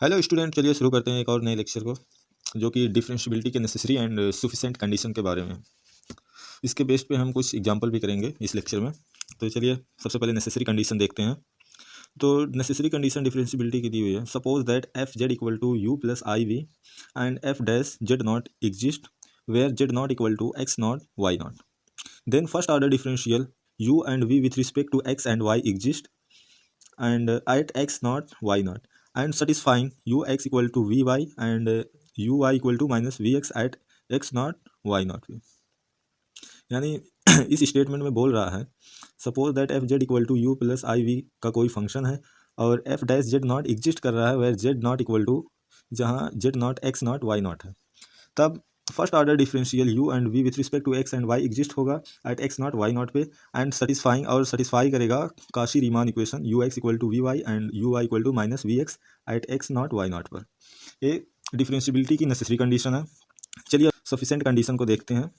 Hello student, चलिए शुरू करते हैं एक और नए लेक्चर को, जो कि डिफरेंशियबिलिटी के नेसेसरी एंड सफिशिएंट कंडीशन के बारे में है। इसके बेस पे हम कुछ एग्जांपल भी करेंगे इस लेक्चर में। तो चलिए सबसे पहले नेसेसरी कंडीशन देखते हैं। तो नेसेसरी कंडीशन डिफरेंशियबिलिटी की दी हुई है। Suppose that F Z equal to you plus I we and F dash Z not exist where Z not equal to X not Y not. Then first order differential you and we with respect to x and Y exist and at x naught y naught and satisfying ux equal to vy and uy equal to minus vx at x naught y naught पे। यानी इस statement में बोल रहा है suppose that F Z equal to you plus I v का कोई function है और f dash Z not exist कर रहा है where Z not equal to जहाँ z not x not Y not है। तब first order differential you and we with respect to x and Y exist होगा at x not Y not पे and satisfying और satisfy करेगा Cauchy Riemann equation U x equal to we Y and you Y equal to minus we X at x not Y not पर। ये differentiability की necessary condition है। चलिए sufficient condition को देखते हैं।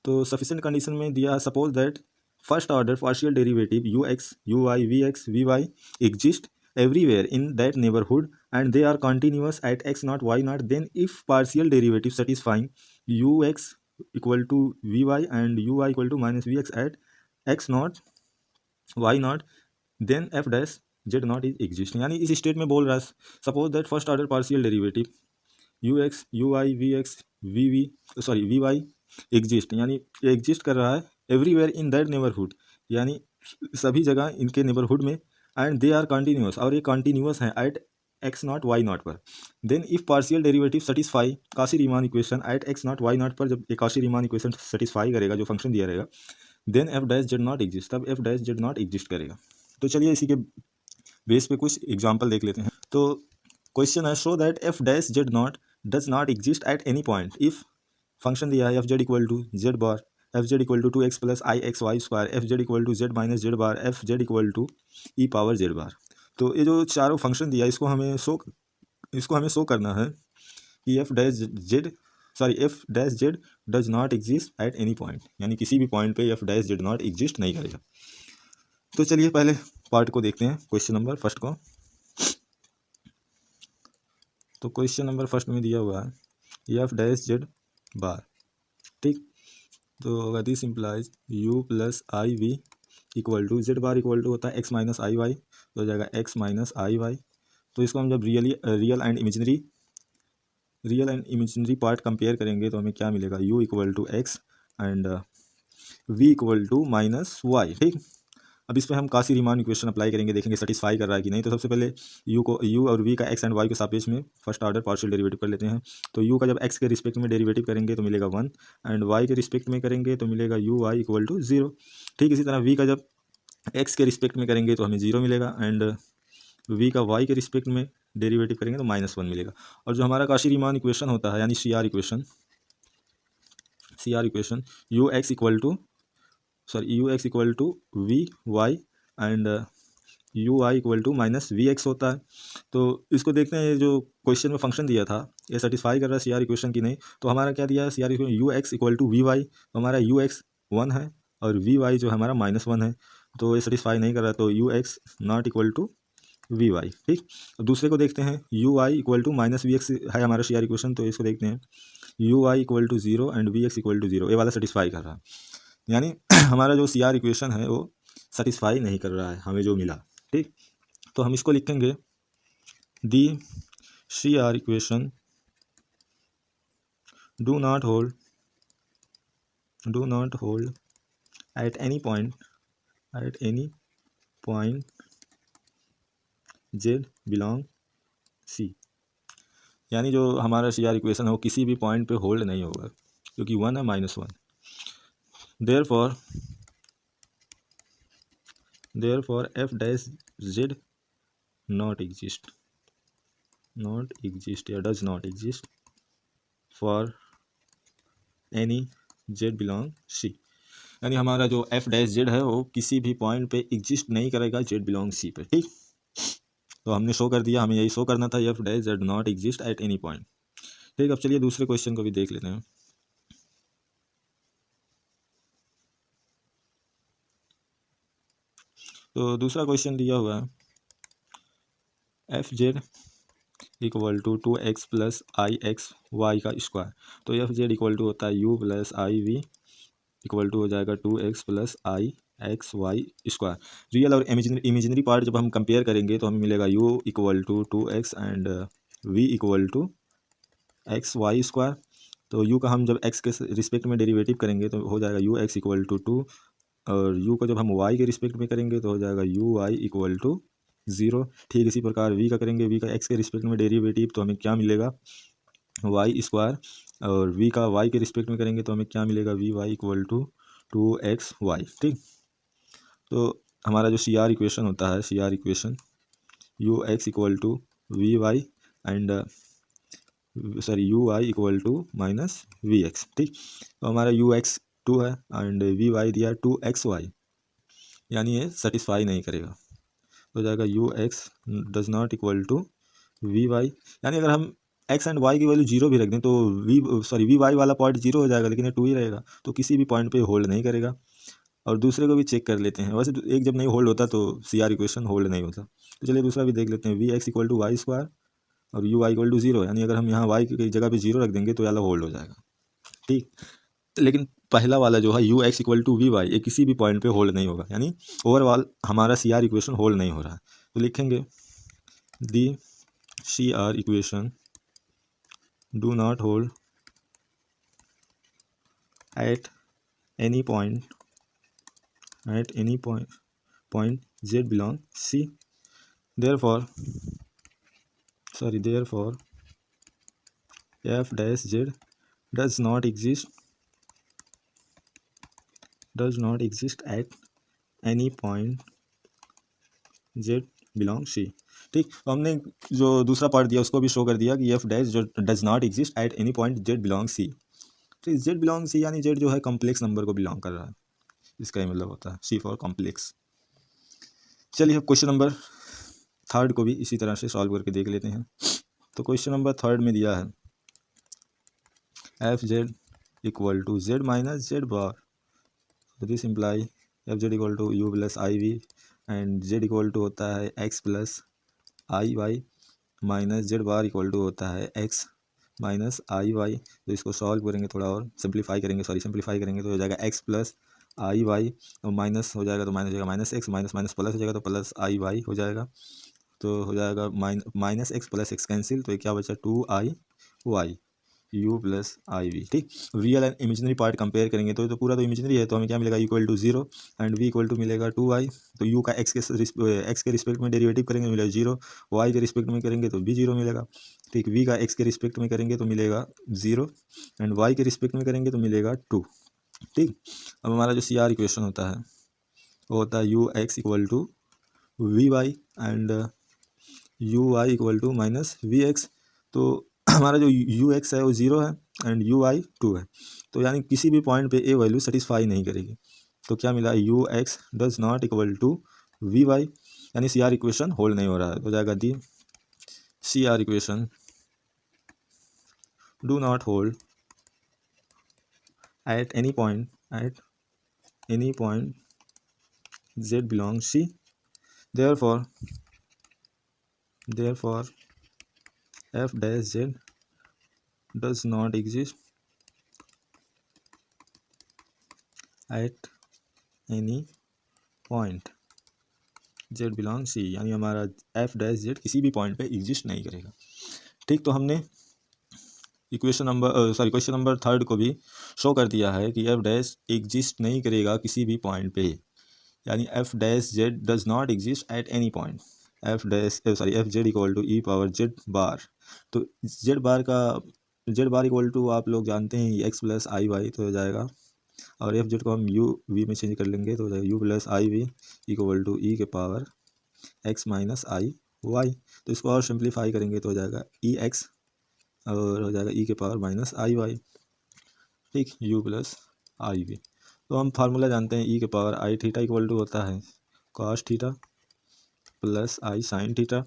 तो सफिशिएंट कंडीशन में दिया है suppose that first order partial derivative U X U V Y exist everywhere in that neighborhood and they are continuous at x naught y naught, then if partial derivative satisfying ux equal to vy and uy equal to minus vx at x naught y naught, then f dash z naught is exist। यानी इस state में बोल रहा है suppose that first order partial derivative ux uy vx vv sorry vy exist, यानी exist कर रहा है एवरीवेयर इन दैट नेबरहुड, यानी सभी जगह इनके नेबरहुड में एंड दे आर कंटिन्यूस और ये कंटिन्यूस हैं at x not Y not पर। Then if partial derivative satisfy Cauchy Riemann equation at x not Y not पर, जब ये काशी रीमान इक्वेशन सेटिस्फाई करेगा जो फंक्शन दिया रहेगा, then f dash Z not exist, तब f dash Z not exist करेगा। तो चलिए इसी के बेस पे कुछ एग्जाम्पल देख लेते हैं। तो क्वेश्चन है show that f dash Z not does not exist at any point if function दिया है F Z equal to Z bar f Z equal to x plus I x Y square f Z equal to z minus z bar f Z equal to e power z bar. तो ये जो चारों function दिया इसको हमें show करना है कि F dash z does not exist at any point, यानी किसी भी पॉइंट पे F dash Z not exist नहीं करेगा। तो चलिए पहले पार्ट को देखते हैं, क्वेश्चन नंबर फर्स्ट को। तो क्वेश्चन नंबर फर्स्ट में दिया हुआ है एफ डैश जेड बार, ठीक। तो होगा this implies u plus I we equal to Z bar equal to होता है एक्स माइनस आई वाई, तो हो जाएगा एक्स माइनस आई वाई। तो इसको हम जब real and imaginary part compare करेंगे तो हमें क्या मिलेगा, u equal to x and v equal to minus Y, ठीक। अब इस पर हम काशी रीमान इक्वेशन अप्लाई करेंगे, देखेंगे सेटिस्फाई कर रहा है कि नहीं। तो सबसे पहले u और v का x एंड y के सापेक्ष में फर्स्ट ऑर्डर पार्शियल डेरिवेटिव कर लेते हैं। तो u का जब x के रिस्पेक्ट में डेरिवेटिव करेंगे तो मिलेगा 1 एंड y के रिस्पेक्ट में करेंगे तो मिलेगा u y इक्वल टू 0, ठीक। इसी तरह v का जब x के रिस्पेक्ट में करेंगे तो हमें 0 मिलेगा एंड v का y के रिस्पेक्ट में डेरिवेटिव करेंगे तो -1 मिलेगा। और जो हमारा काशी रीमान इक्वेशन होता है यानी C R equation U x equal to we Y and U I equal to minus we X होता है। तो इसको देखते हैं, जो क्वेश्चन में फंक्शन दिया था ये सेटिस्फाई कर रहा है सी आर इक्वेशन की नहीं। तो हमारा क्या दिया है C R equation U x equal to we Y, तो हमारा यू एक्स 1 है और वी वाई जो हमारा -1 है, तो ये सेटिस्फाई नहीं कर रहा है। तो U x not equal to we Y, ठीक। दूसरे को देखते हैं U I equal to minus we X है हमारा सी आर इक्वेशन, तो इसको देखते हैं U I equal to 0 and V X equal to 0, ये वाला सेटिस्फाई कर रहा है। यानी हमारा जो सी आर इक्वेशन है वो सेटिस्फाई नहीं कर रहा है हमें जो मिला, ठीक। तो हम इसको लिखेंगे the C R equation do not hold at any point z belong C. यानी जो हमारा सी आर इक्वेशन है वो किसी भी पॉइंट पे होल्ड नहीं होगा क्योंकि 1 है -1। therefore f dash z not exist या does not exist for any z belong c। यानी हमारा जो f डैश z है वो किसी भी पॉइंट पे एग्जिस्ट नहीं करेगा z बिलोंग c पे, ठीक। तो हमने शो कर दिया, हमें यही शो करना था f dash z not exist at any point, ठीक। अब चलिए दूसरे क्वेश्चन को भी देख लेते हैं। तो दूसरा क्वेश्चन दिया हुआ है F Z equal to 2x plus I x Y का स्क्वायर। तो एफ जेड इक्वल टू होता है U plus I we equal to हो जाएगा 2x प्लस आई एक्स वाई स्क्वायर। रियल और इमेजिनरी पार्ट जब हम कंपेयर करेंगे तो हमें मिलेगा u equal to 2x and v equal to X Y square. तो u का हम जब x के रिस्पेक्ट में डेरिवेटिव करेंगे तो हो जाएगा u x इक्वल टू 2, और u को जब हम y के रिस्पेक्ट में करेंगे तो हो जाएगा u y इक्वल टू 0। ठीक इसी प्रकार v का करेंगे, v का x के रिस्पेक्ट में डेरिवेटिव तो हमें क्या मिलेगा y स्क्वायर, और v का y के रिस्पेक्ट में करेंगे तो हमें क्या मिलेगा we y equal to 2xy। ठीक, तो हमारा जो CR इक्वेशन होता है, CR equation U x equal to we Y and you Y equal to minus we X. ठीक, तो हमारा यू एक्स 2 है एंड वी वाई दिया 2xy, यानी ये सेटिस्फाई नहीं करेगा। तो जाएगा you x does not equal to we Y, यानी अगर हम एक्स एंड वाई की वैल्यू 0 भी रख दें तो वी वाई वाला पॉइंट 0 हो जाएगा, लेकिन ये 2 ही रहेगा, तो किसी भी पॉइंट पे होल्ड नहीं करेगा। और दूसरे को भी चेक कर लेते हैं, वैसे एक जब नहीं होल्ड होता तो CR इक्वेशन होल्ड नहीं होता। तो चलिए दूसरा भी देख लेते हैं, V X equal to Y square और यू वाई इक्वल टू 0, यानी अगर हम यहाँ वाई की जगह पे 0 रख देंगे तो वाला होल्ड हो जाएगा। ठीक, लेकिन पहला वाला जो है you x equal to we Y, ये किसी भी पॉइंट पे होल्ड नहीं होगा, यानी ओवरऑल हमारा CR इक्वेशन होल्ड नहीं हो रहा है। तो लिखेंगे दी CR equation do not hold at any point point z belong C, therefore f dash z does not exist at any point z belong C। ठीक, तो हमने जो दूसरा पार्ट दिया उसको भी शो कर दिया कि f dash जो does not exist at any point z belong C। तो z belong C यानी z जो है कॉम्प्लेक्स नंबर को बिलोंग कर रहा है, इसका ही मतलब होता है C फॉर कॉम्प्लेक्स। चलिए अब क्वेश्चन नंबर 3 को भी इसी तरह से सॉल्व करके देख लेते हैं। तो क्वेश्चन नंबर 3 में दिया है F Z equal to z minus z bar, this imply f Z equal to you plus I we and z equal to होता है x plus i y minus z bar equal to होता है x minus i y. तो इसको solve करेंगे, थोड़ा और simplify करेंगे तो हो जाएगा एक्स प्लस आई वाई, और माइनस हो जाएगा तो माइनस हो जाएगा minus x, minus minus plus हो जाएगा तो प्लस आई वाई हो जाएगा। तो हो जाएगा minus x plus x cancel, तो ये क्या बचा 2i वाई यू प्लस आई वी। ठीक, real and imaginary part compare करेंगे तो पूरा तो इमेजिनरी है, तो हमें क्या मिलेगा equal to 0 and v equal to मिलेगा 2i। तो यू का एक्स के रिस्पेक्ट में डेरिवेटिव करेंगे मिलेगा 0, वाई के रिस्पेक्ट में करेंगे तो भी 0 मिलेगा। ठीक, वी का एक्स के रिस्पेक्ट में करेंगे तो मिलेगा 0 एंड वाई के रिस्पेक्ट में करेंगे तो मिलेगा 2। ठीक, अब हमारा जो CR इक्वेशन होता है वो होता है you x equal to we Y and you Y equal to minus we x. तो हमारा जो यू एक्स है वो 0 है एंड यू वाई 2 है, तो यानी किसी भी पॉइंट पे ए वैल्यू सेटिस्फाई नहीं करेगी। तो क्या मिला u x does not equal to we Y, यानी CR इक्वेशन होल्ड नहीं हो रहा है। तो जाएगा the CR equation do not hold at any point z belongs C, therefore f dash z does not exist at any point z belongs C, यानी हमारा f dash z किसी भी पॉइंट पे एग्जिस्ट नहीं करेगा। ठीक, तो हमने क्वेश्चन नंबर 3 को भी शो कर दिया है कि एफ डैश एग्जिस्ट नहीं करेगा किसी भी पॉइंट पे, यानी f dash z does not exist at any point. F Z equal to e power z bar. तो जेड बार इक्वल टू आप लोग जानते हैं एक्स प्लस आई वाई, तो हो जाएगा, और एफ जेड को हम यू वी में चेंज कर लेंगे तो हो जाएगा u plus I we equal to e के power x minus i y. तो इसको और सिंप्लीफाई करेंगे तो हो जाएगा ई एक्स और हो जाएगा ई के पावर माइनस आई वाई। ठीक, यू प्लस आई वी। तो हम फार्मूला जानते हैं ई के power i theta equal to होता है cos theta plus i sine theta.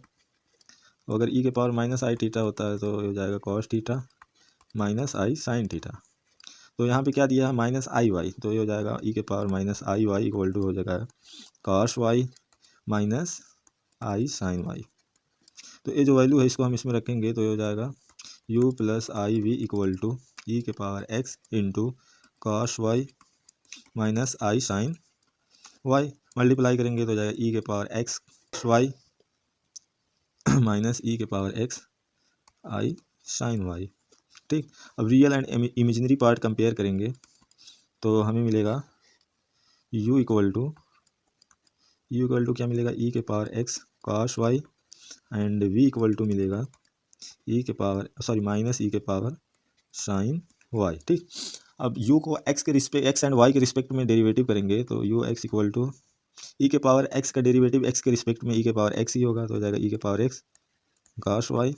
अगर ई के पावर माइनस आई थीटा होता है तो हो जाएगा cos theta minus i sine theta. तो यहाँ पे क्या दिया है माइनस आई वाई, तो ये हो जाएगा ई के power minus i y equal to हो जाएगा cos y minus i sine y. तो ये जो वैल्यू है इसको हम इसमें रखेंगे तो ये हो जाएगा u plus I we equal to e के power x into cos y minus i sine y. Multiply करेंगे तो हो जाएगा ई के power x y minus e के power x i sine y. ठीक, अब real and imaginary part compare करेंगे तो हमें मिलेगा u इक्वल टू क्या मिलेगा ई के power x cos y and v equal to मिलेगा ई के पावर माइनस ई के पावर साइन वाई। ठीक, अब u को x के रिस्पेक्ट x एंड y के रिस्पेक्ट में डेरिवेटिव करेंगे तो u x equal to e के पावर x का डेरिवेटिव x के रिस्पेक्ट में ई के पावर x ही होगा तो हो जाएगा ई के power x cos y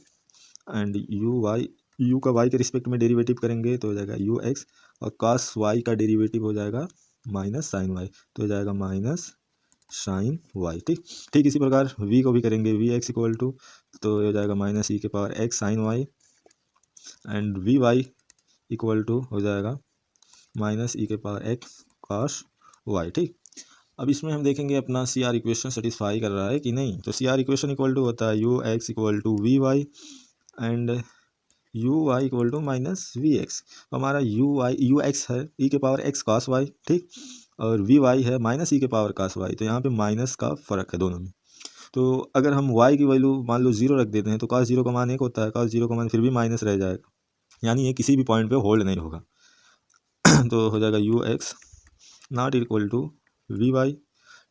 and u का y के रिस्पेक्ट में डेरिवेटिव करेंगे तो हो जाएगा u x और cos y का डेरिवेटिव हो जाएगा माइनस साइन y तो हो जाएगा माइनस साइन वाई। ठीक, इसी प्रकार v को भी करेंगे वी एक्स इक्वल टू तो हो जाएगा माइनस ई के power x sine y and v y equal to हो जाएगा माइनस ई के पावर x कॉस वाई। ठीक, अब इसमें हम देखेंगे अपना सी आर इक्वेशन सेटिस्फाई कर रहा है कि नहीं। तो C R equation equal to होता है you x equal to we Y and you Y equal to minus we x. तो हमारा यू एक्स है ई के पावर x कॉस वाई, ठीक, और वी वाई है माइनस ई के पावर कॉस वाई। तो यहाँ पे माइनस का फ़र्क है दोनों में। तो अगर हम y की वैल्यू मान लो 0 रख देते हैं तो cos 0 का मान 1 होता है, cos 0 का मान फिर भी माइनस रह जाएगा, यानी ये किसी भी पॉइंट पे होल्ड नहीं होगा। तो हो जाएगा you x not equal to we Y.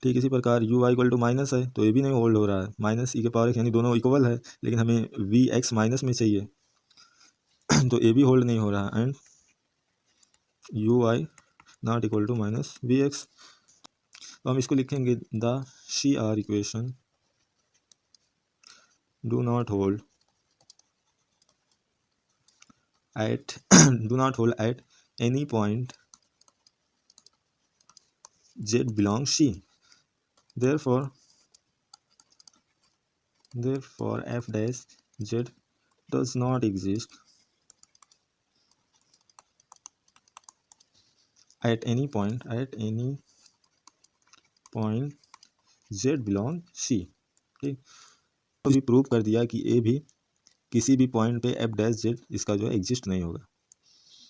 ठीक, इसी प्रकार u Y equal to minus है तो ये भी नहीं होल्ड हो रहा है, माइनस ई के पावर x, यानी दोनों इक्वल है लेकिन हमें वी एक्स माइनस में चाहिए तो ये भी होल्ड नहीं हो रहा है। And you y not equal to minus we x. तो हम इसको लिखेंगे the C R equation do not hold at any point z belongs C. Therefore f dash z does not exist at any point z belong C। ठीक, तो भी prove कर दिया कि ए भी किसी भी पॉइंट पे एफ डैश जेड इसका जो है एग्जिस्ट नहीं होगा।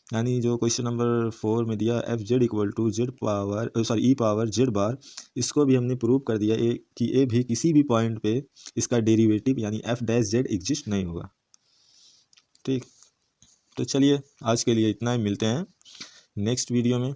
यानी जो क्वेश्चन नंबर 4 में दिया f Z equal to z power e power z bar, इसको भी हमने प्रूव कर दिया कि ए भी किसी भी पॉइंट पे इसका डेरिवेटिव यानी एफ डैश जेड एग्जिस्ट नहीं होगा। ठीक, तो चलिए आज के लिए इतना ही, मिलते हैं नेक्स्ट वीडियो में।